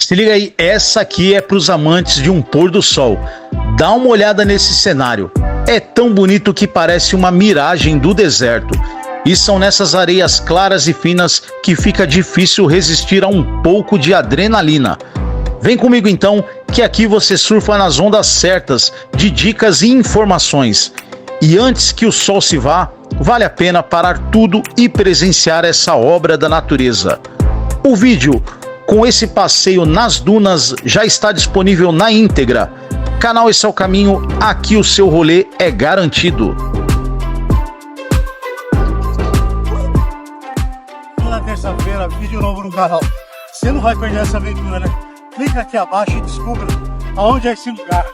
Se liga aí, essa aqui é para os amantes de um pôr do sol. Dá uma olhada nesse cenário. É tão bonito que parece uma miragem do deserto. E são nessas areias claras e finas que fica difícil resistir a um pouco de adrenalina. Vem comigo então, que aqui você surfa nas ondas certas de dicas e informações. E antes que o sol se vá, vale a pena parar tudo e presenciar essa obra da natureza. O vídeo com esse passeio nas dunas já está disponível na íntegra. Canal Esse é o Caminho, aqui o seu rolê é garantido. Toda terça-feira, vídeo novo no canal. Você não vai perder essa aventura, né? Clica aqui abaixo e descubra aonde é esse lugar.